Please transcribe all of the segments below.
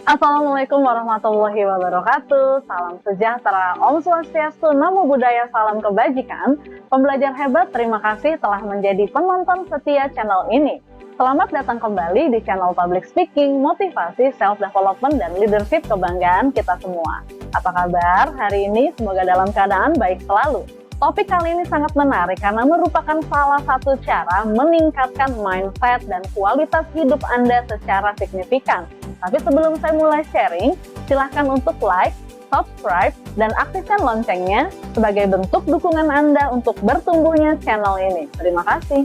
Assalamualaikum warahmatullahi wabarakatuh. Salam sejahtera, Om Swastiastu, Namo Buddhaya, salam kebajikan. Pembelajar hebat, terima kasih telah menjadi penonton setia channel ini. Selamat datang kembali di channel Public Speaking, Motivasi, Self-Development, dan Leadership kebanggaan kita semua. Apa kabar hari ini? Semoga dalam keadaan baik selalu. Topik kali ini sangat menarik karena merupakan salah satu cara meningkatkan mindset dan kualitas hidup Anda secara signifikan. Tapi sebelum saya mulai sharing, silahkan untuk like, subscribe, dan aktifkan loncengnya sebagai bentuk dukungan Anda untuk bertumbuhnya channel ini. Terima kasih.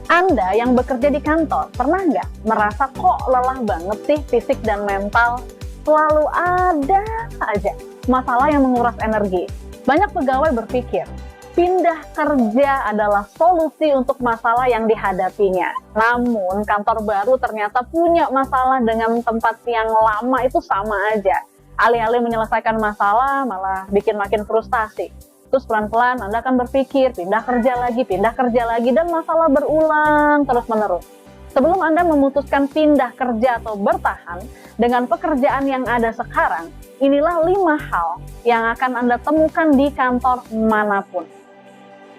Anda yang bekerja di kantor, pernah nggak merasa kok lelah banget sih fisik dan mental? Selalu ada aja masalah yang menguras energi. Banyak pegawai berpikir, pindah kerja adalah solusi untuk masalah yang dihadapinya. Namun, kantor baru ternyata punya masalah dengan tempat yang lama itu sama aja. Alih-alih menyelesaikan masalah, malah bikin makin frustasi. Terus pelan-pelan Anda akan berpikir, pindah kerja lagi, dan masalah berulang terus-menerus. Sebelum Anda memutuskan pindah kerja atau bertahan dengan pekerjaan yang ada sekarang, inilah 5 hal yang akan Anda temukan di kantor manapun.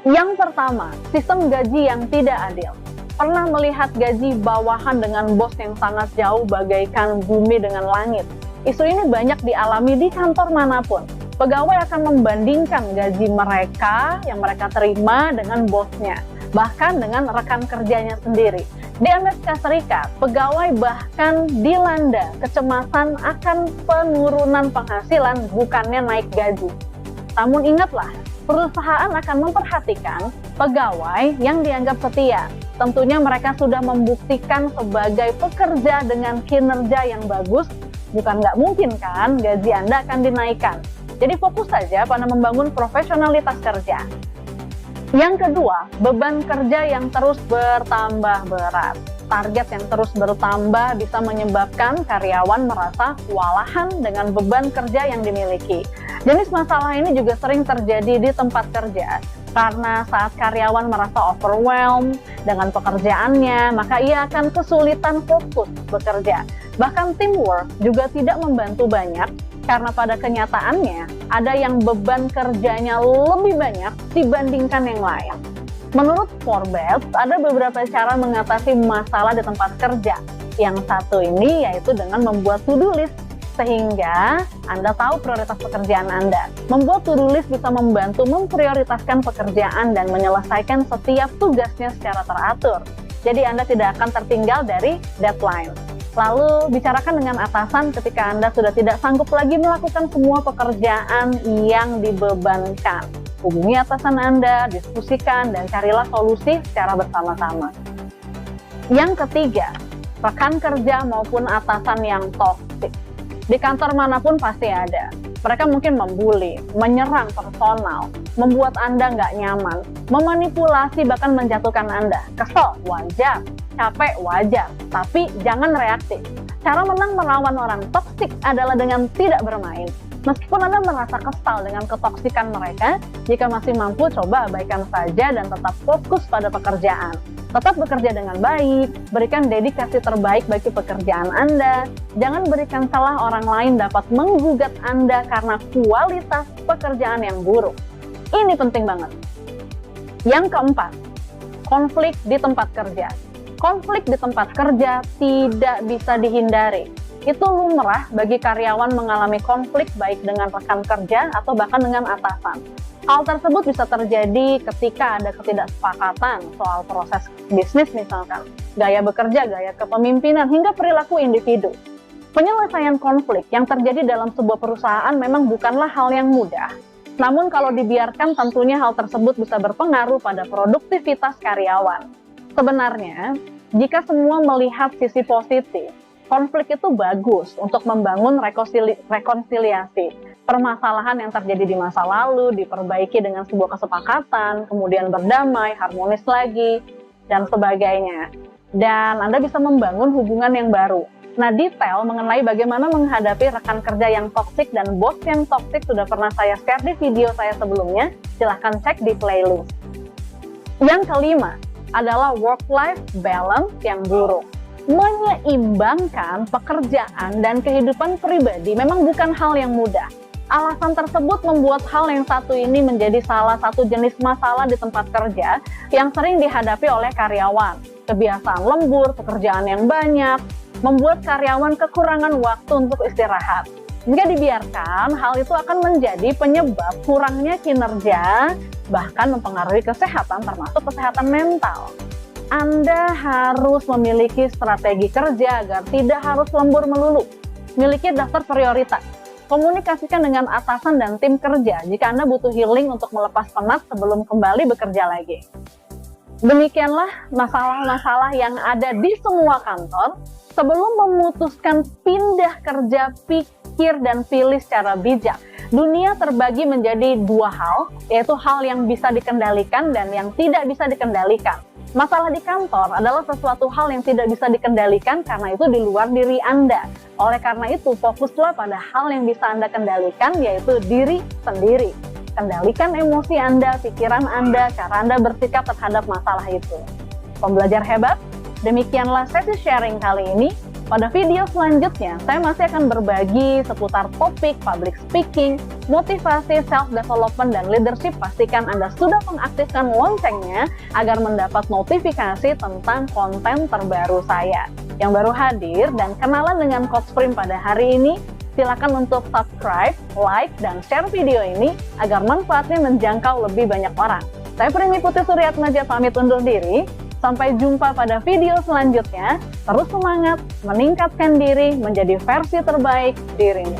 Yang pertama, sistem gaji yang tidak adil. Pernah melihat gaji bawahan dengan bos yang sangat jauh bagaikan bumi dengan langit? Isu ini banyak dialami di kantor manapun. Pegawai akan membandingkan gaji mereka yang mereka terima dengan bosnya, bahkan dengan rekan kerjanya sendiri. Di Amerika Serikat, pegawai bahkan dilanda kecemasan akan penurunan penghasilan bukannya naik gaji. Namun ingatlah, perusahaan akan memperhatikan pegawai yang dianggap setia. Tentunya mereka sudah membuktikan sebagai pekerja dengan kinerja yang bagus, bukan nggak mungkin kan gaji Anda akan dinaikkan. Jadi fokus saja pada membangun profesionalitas kerja. Yang kedua, beban kerja yang terus bertambah berat. Target yang terus bertambah bisa menyebabkan karyawan merasa kewalahan dengan beban kerja yang dimiliki. Jenis masalah ini juga sering terjadi di tempat kerja, karena saat karyawan merasa overwhelmed dengan pekerjaannya, maka ia akan kesulitan fokus bekerja. Bahkan teamwork juga tidak membantu banyak, karena pada kenyataannya ada yang beban kerjanya lebih banyak dibandingkan yang lain. Menurut Forbes, ada beberapa cara mengatasi masalah di tempat kerja. Yang satu ini yaitu dengan membuat to-do list, sehingga Anda tahu prioritas pekerjaan Anda. Membuat to-do list bisa membantu memprioritaskan pekerjaan dan menyelesaikan setiap tugasnya secara teratur. Jadi Anda tidak akan tertinggal dari deadline. Lalu bicarakan dengan atasan ketika Anda sudah tidak sanggup lagi melakukan semua pekerjaan yang dibebankan. Hubungi atasan Anda, diskusikan, dan carilah solusi secara bersama-sama. Yang ketiga, rekan kerja maupun atasan yang toksik. Di kantor manapun pasti ada. Mereka mungkin membuli, menyerang personal, membuat Anda nggak nyaman, memanipulasi bahkan menjatuhkan Anda. Kesel, wajar. Capek, wajar. Tapi jangan reaktif. Cara menang melawan orang toksik adalah dengan tidak bermain. Meskipun Anda merasa kesal dengan ketoksikan mereka, jika masih mampu, coba abaikan saja dan tetap fokus pada pekerjaan. Tetap bekerja dengan baik, berikan dedikasi terbaik bagi pekerjaan Anda. Jangan berikan celah orang lain dapat menggugat Anda karena kualitas pekerjaan yang buruk. Ini penting banget. Yang keempat, konflik di tempat kerja. Konflik di tempat kerja tidak bisa dihindari. Itu lumrah bagi karyawan mengalami konflik baik dengan rekan kerja atau bahkan dengan atasan. Hal tersebut bisa terjadi ketika ada ketidaksepakatan soal proses bisnis misalkan, gaya bekerja, gaya kepemimpinan, hingga perilaku individu. Penyelesaian konflik yang terjadi dalam sebuah perusahaan memang bukanlah hal yang mudah. Namun kalau dibiarkan tentunya hal tersebut bisa berpengaruh pada produktivitas karyawan. Sebenarnya, jika semua melihat sisi positif, konflik itu bagus untuk membangun rekonsiliasi. Permasalahan yang terjadi di masa lalu diperbaiki dengan sebuah kesepakatan, kemudian berdamai, harmonis lagi, dan sebagainya. dan Anda bisa membangun hubungan yang baru. Nah, detail mengenai bagaimana menghadapi rekan kerja yang toksik dan bos yang toksik sudah pernah saya share di video saya sebelumnya. Silahkan cek di playlist. Yang kelima adalah work-life balance yang buruk. Menyeimbangkan pekerjaan dan kehidupan pribadi memang bukan hal yang mudah. Alasan tersebut membuat hal yang satu ini menjadi salah satu jenis masalah di tempat kerja yang sering dihadapi oleh karyawan. Kebiasaan lembur, pekerjaan yang banyak, membuat karyawan kekurangan waktu untuk istirahat. Jika dibiarkan, hal itu akan menjadi penyebab kurangnya kinerja, bahkan mempengaruhi kesehatan, termasuk kesehatan mental. Anda harus memiliki strategi kerja agar tidak harus lembur melulu. Miliki daftar prioritas. Komunikasikan dengan atasan dan tim kerja jika Anda butuh healing untuk melepas penat sebelum kembali bekerja lagi. Demikianlah masalah-masalah yang ada di semua kantor. Sebelum memutuskan pindah kerja, pikir dan pilih secara bijak. Dunia terbagi menjadi dua hal, yaitu hal yang bisa dikendalikan dan yang tidak bisa dikendalikan. Masalah di kantor adalah sesuatu hal yang tidak bisa dikendalikan karena itu di luar diri Anda. Oleh karena itu, fokuslah pada hal yang bisa Anda kendalikan, yaitu diri sendiri. Kendalikan emosi Anda, pikiran Anda, cara Anda bersikap terhadap masalah itu. Pembelajar hebat, demikianlah sesi sharing kali ini. Pada video selanjutnya, saya masih akan berbagi seputar topik public speaking, motivasi, self-development, dan leadership. Pastikan Anda sudah mengaktifkan loncengnya agar mendapat notifikasi tentang konten terbaru saya. Yang baru hadir dan kenalan dengan Coach Prim pada hari ini, silakan untuk subscribe, like, dan share video ini agar manfaatnya menjangkau lebih banyak orang. Saya Primi Putri Suryatmaja pamit undur diri. Sampai jumpa pada video selanjutnya. Terus semangat, meningkatkan diri, menjadi versi terbaik dirimu.